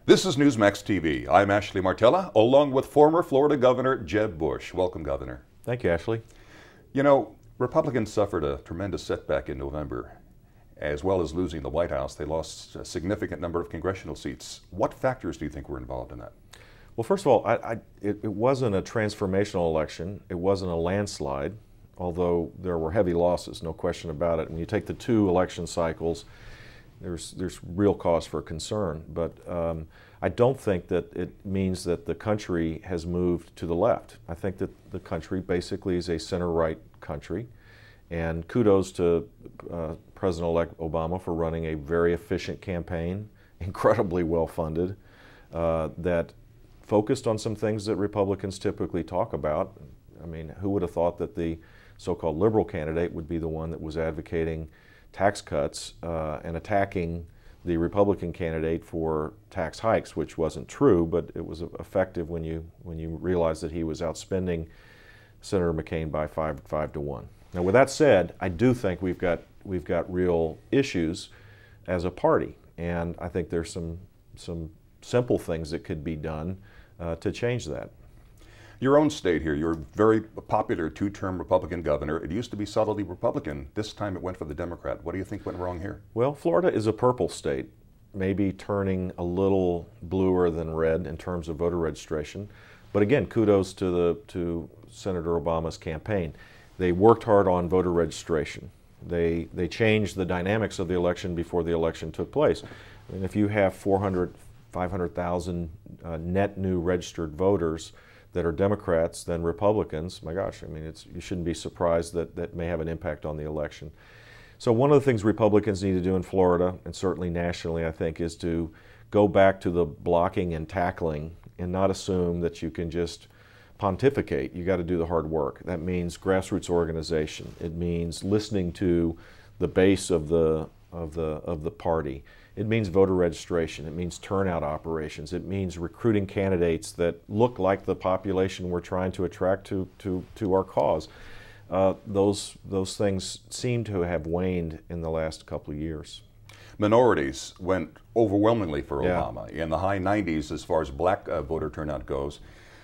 This is Newsmax TV. I'm Ashley Martella, along with former Florida Governor Jeb Bush. Welcome, Governor. Thank you, Ashley. You know, Republicans suffered a tremendous setback in November. As well as losing the White House, they lost a significant number of congressional seats. What factors do you think were involved in that? Well, first of all, it wasn't a transformational election. It wasn't a landslide, although there were heavy losses, no question about it. When you take the two election cycles, there's real cause for concern. But I don't think that it means that the country has moved to the left. I think that the country basically is a center-right country. And kudos to President-elect Obama for running a very efficient campaign, incredibly well-funded, that focused on some things that Republicans typically talk about. I mean, who would have thought that the so-called liberal candidate would be the one that was advocating tax cuts and attacking the Republican candidate for tax hikes, which wasn't true, but it was effective when you realize that he was outspending Senator McCain by 5 to 1. Now, with that said, I do think we've got real issues as a party, and I think there's some simple things that could be done to change that. Your own state here, you're a very popular two-term Republican governor. It used to be solidly Republican. This time it went for the Democrat. What do you think went wrong here? Well, Florida is a purple state, maybe turning a little bluer than red in terms of voter registration. But again, kudos to Senator Obama's campaign. They worked hard on voter registration. They changed the dynamics of the election before the election took place. I mean, if you have 500,000 net new registered voters that are Democrats than Republicans, my gosh, I mean, you shouldn't be surprised that may have an impact on the election. So one of the things Republicans need to do in Florida, and certainly nationally, I think, is to go back to the blocking and tackling and not assume that you can just pontificate. You got to do the hard work. That means grassroots organization. It means listening to the base of the party. It means voter registration. It means turnout operations. It means recruiting candidates that look like the population we're trying to attract to our cause. Those things seem to have waned in the last couple of years. Minorities went overwhelmingly for Obama, in the high 90s as far as black voter turnout goes.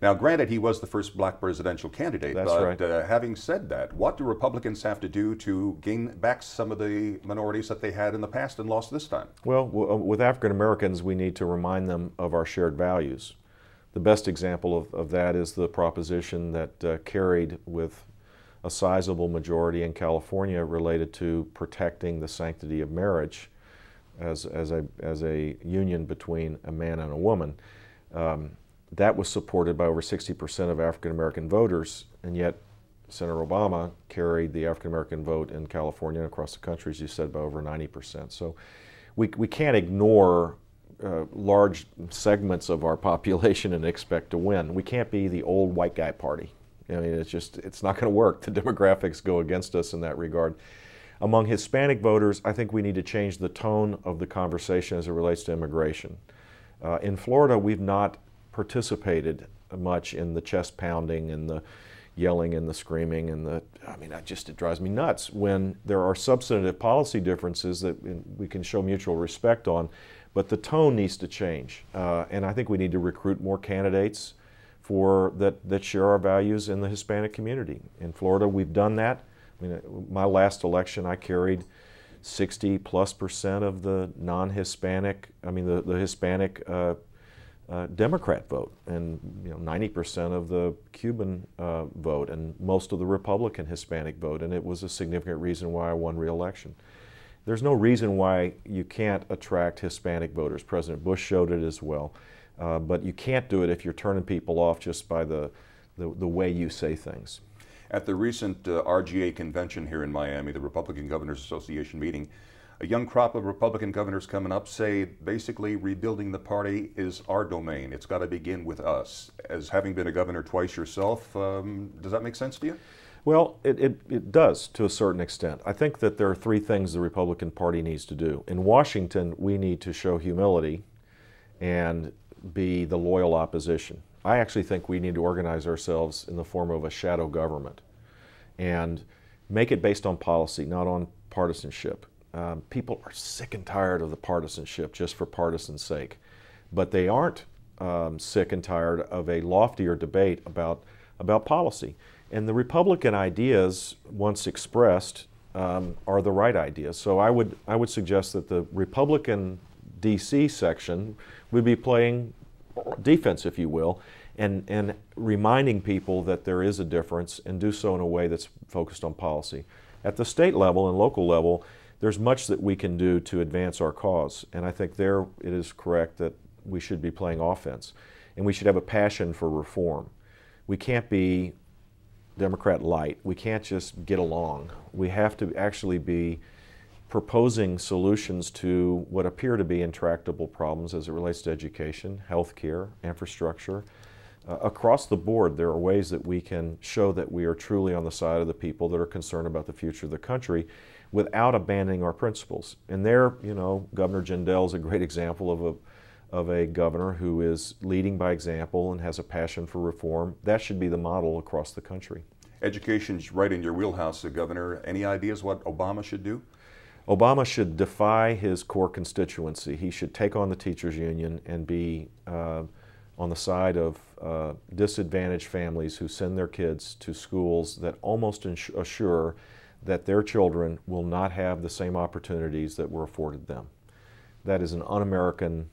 Now, granted, he was the first black presidential candidate, That's but right. Having said that, what do Republicans have to do to gain back some of the minorities that they had in the past and lost this time? Well, with African Americans, we need to remind them of our shared values. The best example of that is the proposition that carried with a sizable majority in California related to protecting the sanctity of marriage as a union between a man and a woman. That was supported by over 60% of African American voters, and yet Senator Obama carried the African American vote in California and across the country, as you said, by over 90%. So we can't ignore large segments of our population and expect to win. We can't be the old white guy party. I mean, it's not going to work. The demographics go against us in that regard. Among Hispanic voters, I think we need to change the tone of the conversation as it relates to immigration. In Florida, we've not participated much in the chest pounding and the yelling and the screaming and it drives me nuts when there are substantive policy differences that we can show mutual respect on, but the tone needs to change. And I think we need to recruit more candidates that share our values in the Hispanic community. In Florida, we've done that. I mean, my last election, I carried 60+% of the non-Hispanic, the Hispanic Democrat vote, and 90% of the Cuban vote, and most of the Republican Hispanic vote, and it was a significant reason why I won re-election. There's no reason why you can't attract Hispanic voters. President Bush showed it as well, but you can't do it if you're turning people off just by the way you say things. At the recent RGA convention here in Miami, the Republican Governors Association meeting, a young crop of Republican governors coming up say basically rebuilding the party is our domain. It's got to begin with us. As having been a governor twice yourself, does that make sense to you? Well, it does to a certain extent. I think that there are three things the Republican Party needs to do. In Washington, we need to show humility and be the loyal opposition. I actually think we need to organize ourselves in the form of a shadow government and make it based on policy, not on partisanship. People are sick and tired of the partisanship just for partisan's sake. but they aren't sick and tired of a loftier debate about policy. And the Republican ideas, once expressed, are the right ideas. So I would suggest that the Republican D.C. section would be playing defense, if you will, and reminding people that there is a difference, and do so in a way that's focused on policy. At the state level and local level, there's much that we can do to advance our cause, and I think there it is correct that we should be playing offense, and we should have a passion for reform. We can't be Democrat light. We can't just get along. We have to actually be proposing solutions to what appear to be intractable problems as it relates to education, health care, infrastructure. Across the board, there are ways that we can show that we are truly on the side of the people that are concerned about the future of the country without abandoning our principles. And there, you know, Governor Jindal is a great example of a governor who is leading by example and has a passion for reform. That should be the model across the country. Education's right in your wheelhouse, Governor. Any ideas what Obama should do? Obama should defy his core constituency. He should take on the teachers union and be on the side of disadvantaged families who send their kids to schools that almost assure that their children will not have the same opportunities that were afforded them. That is an un-American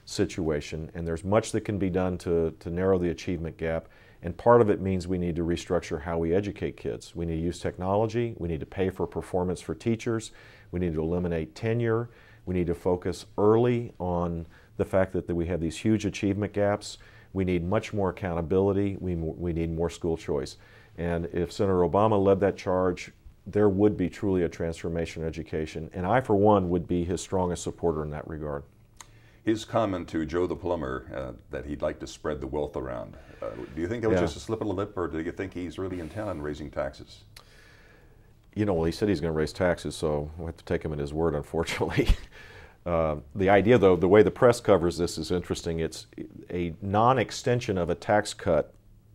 situation, and there's much that can be done to narrow the achievement gap, and part of it means we need to restructure how we educate kids. We need to use technology, we need to pay for performance for teachers, we need to eliminate tenure, we need to focus early on the fact that we have these huge achievement gaps. We need much more accountability, we need more school choice. And if Senator Obama led that charge, there would be truly a transformation in education, and I, for one, would be his strongest supporter in that regard. His comment to Joe the plumber that he'd like to spread the wealth around, do you think that was just a slip of the lip, or do you think he's really intent on raising taxes? You know, well, he said he's going to raise taxes, so we'll have to take him at his word, unfortunately. The idea, though, the way the press covers this is interesting. It's a non-extension of a tax cut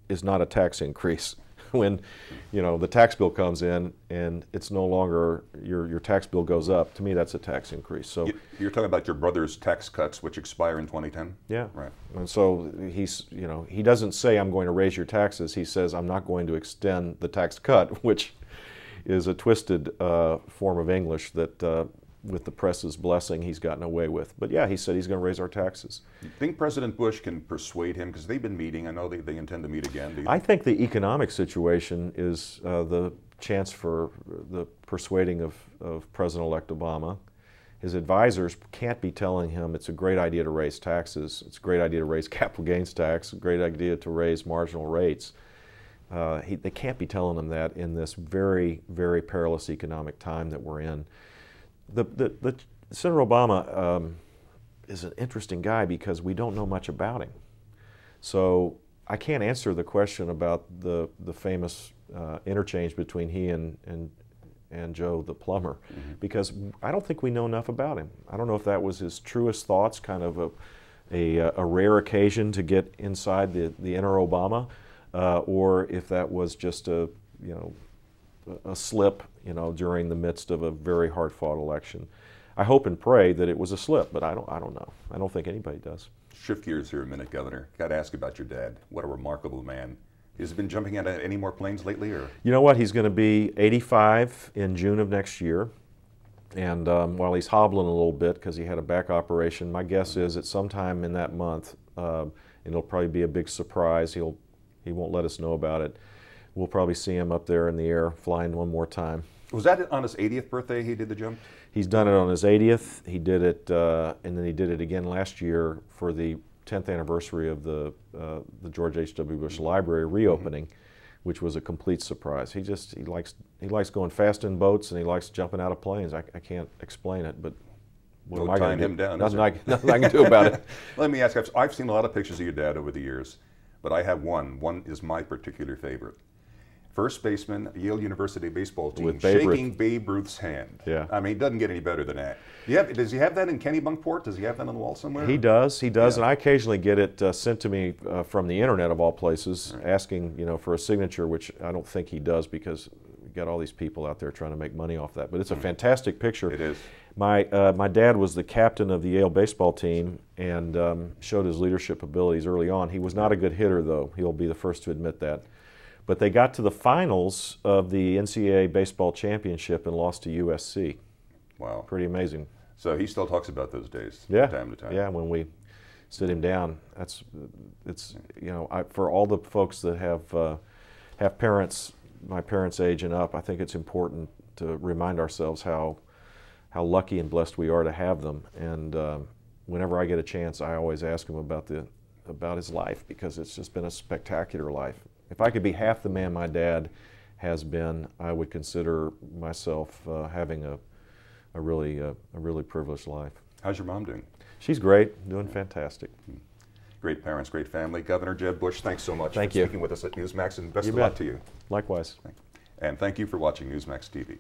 is not a tax increase. When, you know, the tax bill comes in and it's no longer, your tax bill goes up, to me that's a tax increase. So you're talking about your brother's tax cuts which expire in 2010? Yeah. Right. And so he's, you know, he doesn't say I'm going to raise your taxes, he says I'm not going to extend the tax cut, which is a twisted form of English that with the press's blessing he's gotten away with. But yeah, he said he's going to raise our taxes. Do you think President Bush can persuade him? Because they've been meeting. I know they intend to meet again. I think the economic situation is the chance for the persuading of President-elect Obama. His advisors can't be telling him it's a great idea to raise taxes, it's a great idea to raise capital gains tax, a great idea to raise marginal rates. They can't be telling him that in this very, very perilous economic time that we're in. Senator Obama is an interesting guy because we don't know much about him. So I can't answer the question about the famous interchange between he and Joe the plumber, because I don't think we know enough about him. I don't know if that was his truest thoughts, kind of a rare occasion to get inside the inner Obama, or if that was just a slip, during the midst of a very hard-fought election. I hope and pray that it was a slip, but I don't know. I don't think anybody does. Shift gears here a minute, Governor. Got to ask about your dad. What a remarkable man. Has he been jumping out of any more planes lately, or? You know what? He's going to be 85 in June of next year, and while he's hobbling a little bit because he had a back operation, my guess is at some time in that month, and it'll probably be a big surprise. He won't let us know about it. We'll probably see him up there in the air flying one more time. Was that on his 80th birthday he did the jump? He's done it on his 80th. He did it, and then he did it again last year for the 10th anniversary of the George H.W. Bush Library reopening, which was a complete surprise. He likes going fast in boats, and he likes jumping out of planes. I can't explain it, but what am I going to do? Down, nothing I can do about it. Let me ask, I've seen a lot of pictures of your dad over the years, but I have one. One is my particular favorite. First baseman, Yale University baseball team, shaking Babe Ruth's hand. Yeah. I mean, it doesn't get any better than that. Does he have that in Kennebunkport? Does he have that on the wall somewhere? He does, yeah. And I occasionally get it sent to me from the internet of all places, asking for a signature, which I don't think he does because we've got all these people out there trying to make money off that. But it's a fantastic picture. It is. My dad was the captain of the Yale baseball team and showed his leadership abilities early on. He was not a good hitter, though. He'll be the first to admit that. But they got to the finals of the NCAA baseball championship and lost to USC. Wow. Pretty amazing. So he still talks about those days Yeah. from time to time. Yeah, when we sit him down, it's you know, for all the folks that have parents, my parents' age and up, I think it's important to remind ourselves how lucky and blessed we are to have them. And whenever I get a chance, I always ask him about his life, because it's just been a spectacular life. If I could be half the man my dad has been, I would consider myself having a really privileged life. How's your mom doing? She's great, doing fantastic. Great parents, great family. Governor Jeb Bush, thanks so much Thank for you. speaking with us at Newsmax, and best You of luck bet. to you. Likewise. And thank you for watching Newsmax TV.